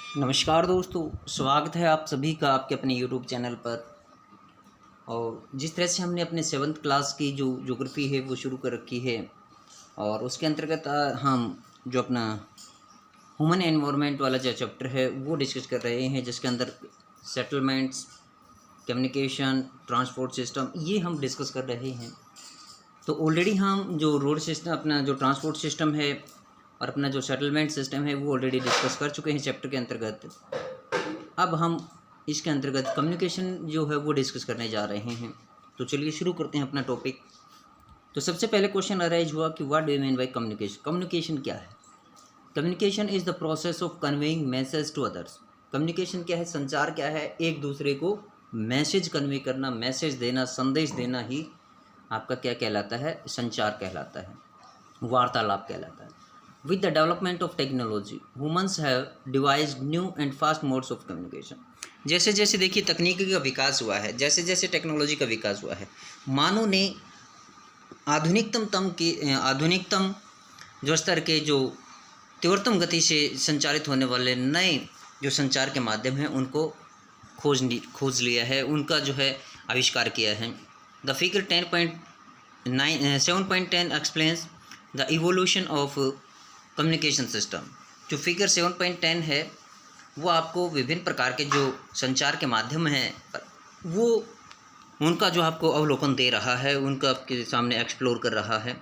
नमस्कार दोस्तों, स्वागत है आप सभी का आपके अपने यूट्यूब चैनल पर। और जिस तरह से हमने अपने सेवन्थ क्लास की जो ज्योग्राफी है वो शुरू कर रखी है, और उसके अंतर्गत हम जो अपना ह्यूमन एनवायरनमेंट वाला जो चैप्टर है वो डिस्कस कर रहे हैं, जिसके अंदर सेटलमेंट्स, कम्युनिकेशन, ट्रांसपोर्ट सिस्टम ये हम डिस्कस कर रहे हैं। तो ऑलरेडी हम जो रोड सिस्टम, अपना जो ट्रांसपोर्ट सिस्टम है और अपना जो सेटलमेंट सिस्टम है वो ऑलरेडी डिस्कस कर चुके हैं चैप्टर के अंतर्गत। अब हम इसके अंतर्गत कम्युनिकेशन जो है वो डिस्कस करने जा रहे हैं। तो चलिए शुरू करते हैं अपना टॉपिक। तो सबसे पहले क्वेश्चन अराइज हुआ कि what do you mean by communication. Communication क्या है? Communication is the process of conveying message to others. Communication क्या है? संचार क्या है? एक दूसरे को मैसेज कन्वे करना, मैसेज देना, संदेश देना ही आपका क्या कहलाता है? संचार कहलाता है, वार्तालाप कहलाता है। With the development of technology, humans have devised new and fast modes of communication. जैसे जैसे देखिए तकनीकी का विकास हुआ है, जैसे जैसे टेक्नोलॉजी का विकास हुआ है, मानव ने आधुनिकतम जो स्तर के, जो तीव्रतम गति से संचालित होने वाले नए जो संचार के माध्यम हैं उनको खोज लिया है, उनका जो है आविष्कार किया है। The figure 7.10 explains the evolution of communication system. जो फिगर 7.10 है वो आपको विभिन्न प्रकार के जो संचार के माध्यम हैं वो उनका जो आपको अवलोकन दे रहा है, उनका आपके सामने एक्सप्लोर कर रहा है।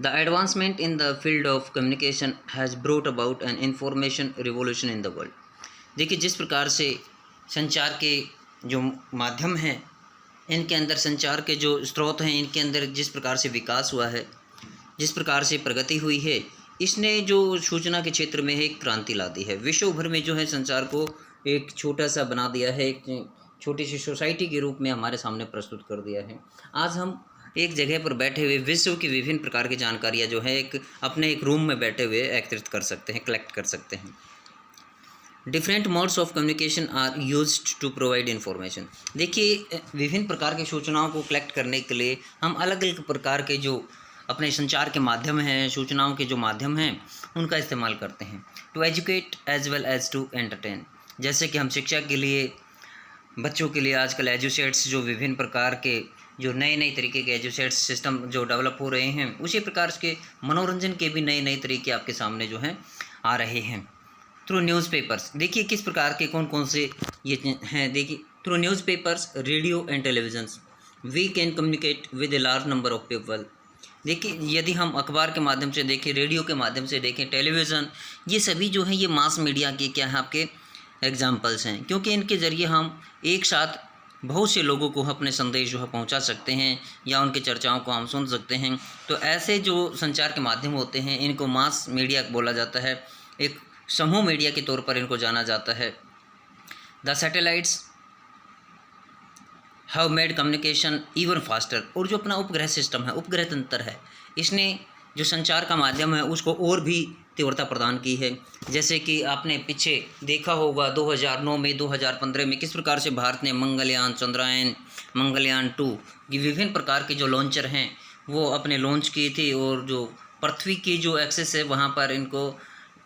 The advancement in the field of communication has brought about an information revolution in the world. देखिए जिस प्रकार से संचार के जो माध्यम हैं, इनके अंदर संचार के जो स्रोत हैं, इनके अंदर जिस प्रकार से विकास हुआ है, जिस प्रकार से प्रगति हुई है, इसने जो सूचना के क्षेत्र में एक क्रांति ला दी है। विश्व भर में जो है संचार को एक छोटा सा बना दिया है, एक छोटी सी सोसाइटी के रूप में हमारे सामने प्रस्तुत कर दिया है। आज हम एक जगह पर बैठे हुए विश्व की विभिन्न प्रकार की जानकारियाँ जो है अपने एक रूम में बैठे हुए एकत्रित कर सकते हैं, कलेक्ट कर सकते हैं। Different modes of communication are used to provide information. देखिए विभिन्न प्रकार की सूचनाओं को कलेक्ट करने के लिए हम अलग अलग प्रकार के जो अपने संचार के माध्यम हैं, सूचनाओं के जो माध्यम हैं, उनका इस्तेमाल करते हैं। To educate as well as to entertain. जैसे कि हम शिक्षा के लिए, बच्चों के लिए आजकल एजुसेट्स, जो विभिन्न प्रकार के जो नए नए तरीके के एजुसेट्स सिस्टम जो डेवलप हो रहे हैं, उसी प्रकार के मनोरंजन के भी नए नए तरीके आपके सामने जो हैं आ रहे हैं। थ्रू न्यूज़पेपर्स, देखिए किस प्रकार के कौन कौन से ये हैं। देखिए through newspapers, radio and televisions we can communicate with a large number of people. देखिए यदि हम अखबार के माध्यम से देखें, रेडियो के माध्यम से देखें, टेलीविज़न, ये सभी जो हैं ये मास मीडिया के क्या है, आपके एग्जाम्पल्स हैं, क्योंकि इनके ज़रिए हम एक साथ बहुत से लोगों को अपने संदेश जो है पहुंचा सकते हैं या उनकी चर्चाओं को हम सुन सकते हैं। तो ऐसे जो संचार के माध्यम होते हैं इनको मास मीडिया बोला जाता है, एक समूह मीडिया के तौर पर इनको जाना जाता है। The satellites have made communication even faster. और जो अपना उपग्रह सिस्टम है, उपग्रह तंत्र है, इसने जो संचार का माध्यम है उसको और भी तीव्रता प्रदान की है। जैसे कि आपने पीछे देखा होगा 2009 में, 2015 में किस प्रकार से भारत ने मंगलयान, चंद्रयान, मंगलयान 2 ये विभिन्न प्रकार के जो लॉन्चर हैं वो अपने लॉन्च किए थे, और जो पृथ्वी की जो एक्सेस है वहाँ पर इनको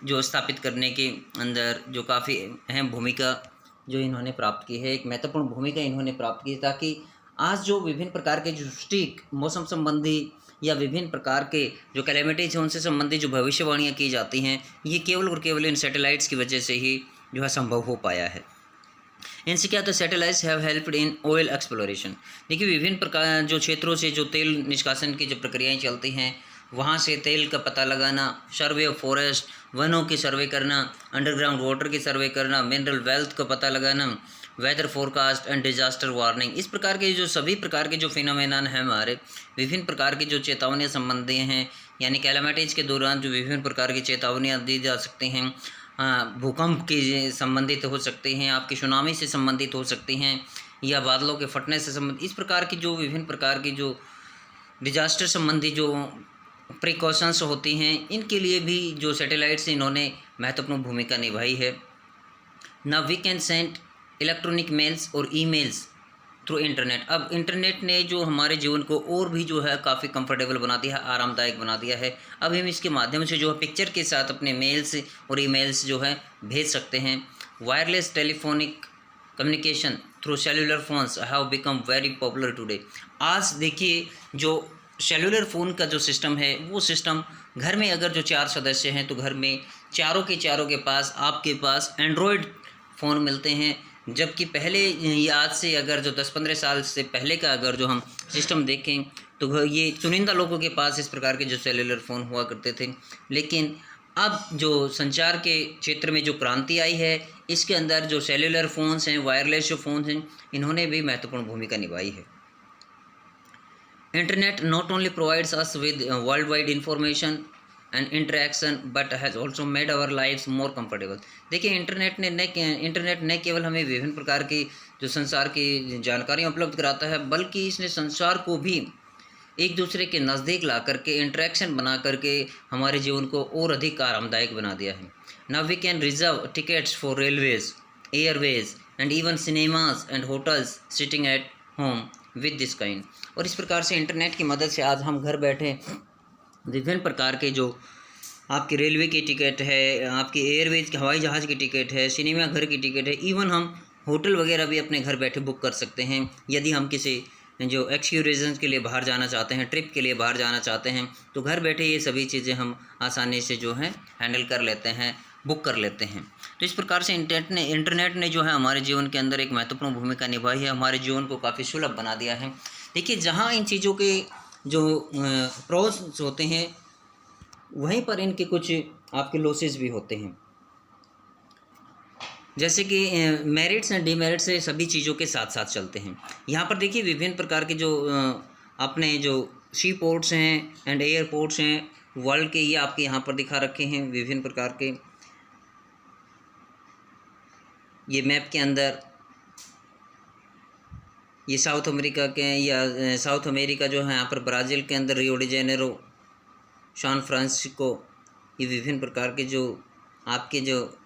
जो स्थापित करने के अंदर जो काफ़ी अहम भूमिका जो इन्होंने प्राप्त की है, एक महत्वपूर्ण भूमिका इन्होंने प्राप्त की, ताकि आज जो विभिन्न प्रकार के जो सटीक मौसम संबंधी या विभिन्न प्रकार के जो कैलेमिटीज हैं उनसे संबंधित जो भविष्यवाणियाँ की जाती हैं, ये केवल और केवल इन सैटेलाइट्स की वजह से ही जो है संभव हो पाया है। इनसे क्या होता है? Satellites have helped in oil exploration. देखिए विभिन्न प्रकार जो क्षेत्रों से जो तेल निष्कासन की जो प्रक्रियाएँ चलती हैं, वहाँ से तेल का पता लगाना, सर्वे ऑफ फॉरेस्ट, वनों की सर्वे करना, अंडरग्राउंड वाटर की सर्वे करना, मिनरल वेल्थ का पता लगाना, weather forecast and disaster warning, इस प्रकार के जो सभी प्रकार के जो फिनोमेनन हैं, हमारे विभिन्न प्रकार की जो चेतावनियाँ संबंधी हैं, यानी कैलामिटीज़ के दौरान जो विभिन्न प्रकार की चेतावनियाँ दी जा सकती हैं, भूकंप के संबंधित हो सकती हैं, आपकी सुनामी से संबंधित हो सकती हैं, या बादलों के फटने से संबंधित, इस प्रकार की जो विभिन्न प्रकार की जो डिजास्टर संबंधी जो प्रिकॉशंस होती हैं, इनके लिए भी जो सैटेलाइट्स इन्होंने महत्वपूर्ण भूमिका निभाई है। Now we can send electronic mails और ईमेल्स थ्रू इंटरनेट। अब इंटरनेट ने जो हमारे जीवन को और भी जो है काफ़ी कंफर्टेबल बना दिया है, आरामदायक बना दिया है। अब हम इसके माध्यम से जो है पिक्चर के साथ अपने मेल्स और ईमेल्स जो है भेज सकते हैं। Wireless telephonic communication through cellular phones have become very popular today. आज देखिए जो सेलुलर फ़ोन का जो सिस्टम है, वो सिस्टम घर में अगर जो 4 सदस्य हैं तो घर में चारों के चारों के पास आपके पास एंड्रॉयड फ़ोन मिलते हैं। जबकि पहले ये आज से अगर जो 10-15 साल से पहले का अगर जो हम सिस्टम देखें तो ये चुनिंदा लोगों के पास इस प्रकार के जो सेलुलर फ़ोन हुआ करते थे। लेकिन अब जो संचार के क्षेत्र में जो क्रांति आई है, इसके अंदर जो सेलुलर फ़ोन्स हैं, वायरलेस जो फ़ोन्स हैं, इन्होंने भी महत्वपूर्ण भूमिका निभाई है। Internet not only provides us with world wide information and interaction but has also made our lifes more comfortable. देखिए इंटरनेट न केवल हमें विभिन्न प्रकार की जो संसार की जानकारियाँ उपलब्ध कराता है, बल्कि इसने संसार को भी एक दूसरे के नज़दीक ला करके इंटरेक्शन बना करके हमारे जीवन को और अधिक आरामदायक बना दिया है। Now we can reserve tickets for railways, airways and even cinemas and hotels sitting at home with this kind. और इस प्रकार से इंटरनेट की मदद से आज हम घर बैठे विभिन्न प्रकार के जो आपकी रेलवे की टिकट है, आपकी एयरवेज के हवाई जहाज़ की टिकट है, सिनेमा घर की टिकट है, इवन हम होटल वगैरह भी अपने घर बैठे बुक कर सकते हैं। यदि हम किसी जो एक्सक्यूरीजन के लिए बाहर जाना चाहते हैं, ट्रिप के लिए बाहर जाना चाहते हैं, तो घर बैठे ये सभी चीज़ें हम आसानी से जो है हैंडल कर लेते हैं, बुक कर लेते हैं। तो इस प्रकार से इंटरनेट ने जो है हमारे जीवन के अंदर एक महत्वपूर्ण भूमिका निभाई है, हमारे जीवन को काफ़ी सुलभ बना दिया है। देखिए जहाँ इन चीज़ों के जो प्रोस होते हैं, वहीं पर इनके कुछ आपके लॉसेस भी होते हैं। जैसे कि मेरिट्स एंड डीमेरिट्स से सभी चीज़ों के साथ साथ चलते हैं। यहाँ पर देखिए विभिन्न प्रकार के जो अपने जो सी पोर्ट्स हैं एंड एयरपोर्ट्स हैं वर्ल्ड के, ये आपके यहाँ पर दिखा रखे हैं विभिन्न प्रकार के। ये मैप के अंदर ये साउथ अमेरिका के या साउथ अमेरिका जो है यहाँ पर ब्राज़ील के अंदर Rio de Janeiro, San Francisco, ये विभिन्न प्रकार के जो आपके जो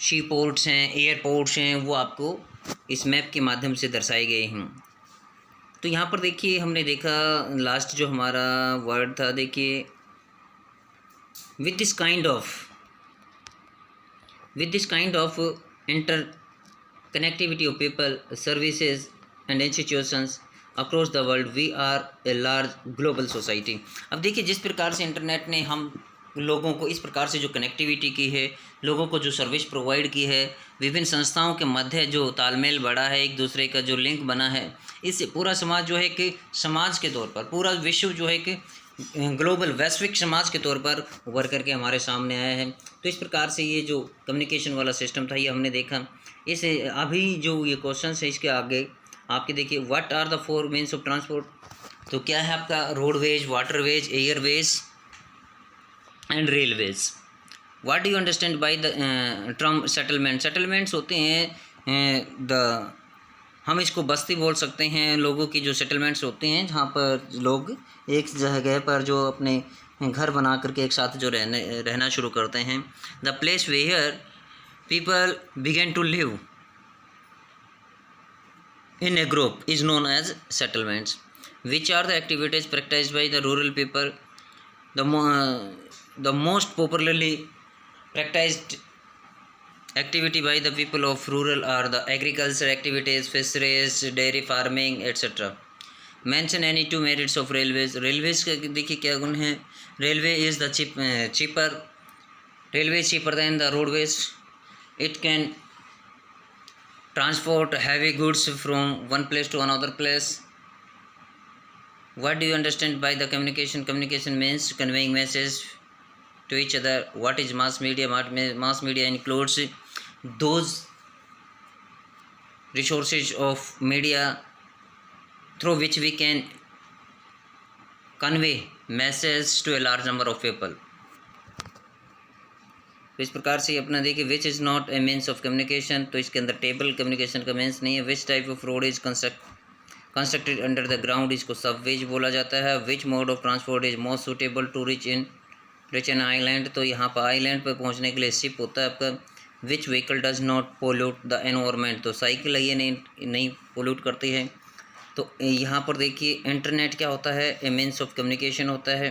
सी पोर्ट्स हैं, एयरपोर्ट्स हैं, वो आपको इस मैप के माध्यम से दर्शाए गए हैं। तो यहाँ पर देखिए हमने देखा लास्ट जो हमारा वर्ड था, देखिए with this kind of inter connectivity of people, services and institutions across the world, we are a large global society। अब देखिए जिस प्रकार से इंटरनेट ने हम लोगों को इस प्रकार से जो कनेक्टिविटी की है, लोगों को जो सर्विस प्रोवाइड की है, विभिन्न संस्थाओं के मध्य जो तालमेल बढ़ा है, एक दूसरे का जो लिंक बना है, इससे पूरा समाज जो है कि समाज के तौर पर पूरा विश्व जो है कि ग्लोबल वैश्विक समाज के तौर पर उभर करके हमारे सामने आया है। तो इस प्रकार से ये जो कम्युनिकेशन वाला सिस्टम था, ये हमने देखा। इस अभी जो ये क्वेश्चन है इसके आगे आपके देखिए what are the 4 means of transport. तो क्या है आपका roadways, waterways, airways and railways. What do you understand by the term settlement. Settlements होते हैं हम इसको बस्ती बोल सकते हैं, लोगों की जो सेटलमेंट्स होते हैं जहाँ पर लोग एक जगह पर जो अपने घर बना करके एक साथ जो रहना शुरू करते हैं। The place where people began to live in a group is known as settlements. Which are the activities practiced by the rural people? The most popularly practiced activity by the people of rural are the agriculture activities, fisheries, dairy farming, etc. Mention any 2 merits of railways. Railways का देखिए क्या गुण है। Railway is the cheaper. Railway is cheaper than the roadways. It can transport heavy goods from one place to another place. What do you understand by the communication? Communication means conveying message to each other. What is mass media? Mass media includes those resources of media through which we can convey message to a large number of people. तो इस प्रकार से अपना देखिए which is not a means of communication. तो इसके अंदर table communication का मीन्स नहीं है। Which type of road is constructed under the ground, इसको सबवेज बोला जाता है। Which mode of transport is most suitable to reach an island. तो यहाँ पर आइलैंड पर पहुँचने के लिए शिप होता है आपका। Which vehicle does not pollute the environment, तो साइकिल है ये नहीं पोल्यूट करती है। तो यहाँ पर देखिए इंटरनेट क्या होता है, ए मीन्स ऑफ कम्युनिकेशन होता है।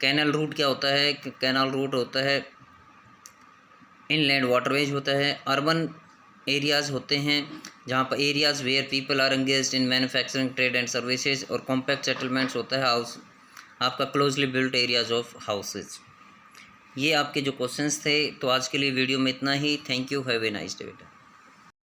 कैनल रूट क्या होता है, कैनल रूट होता है इनलैंड वाटरवेज होता है। अर्बन एरियाज़ होते हैं जहाँ पर areas where people are engaged in manufacturing trade and services. और कॉम्पैक्ट सेटलमेंट्स होता है हाउस आपका closely built areas of houses. ये आपके जो क्वेश्चंस थे। तो आज के लिए वीडियो में इतना ही। Thank you, have a nice day बेटा।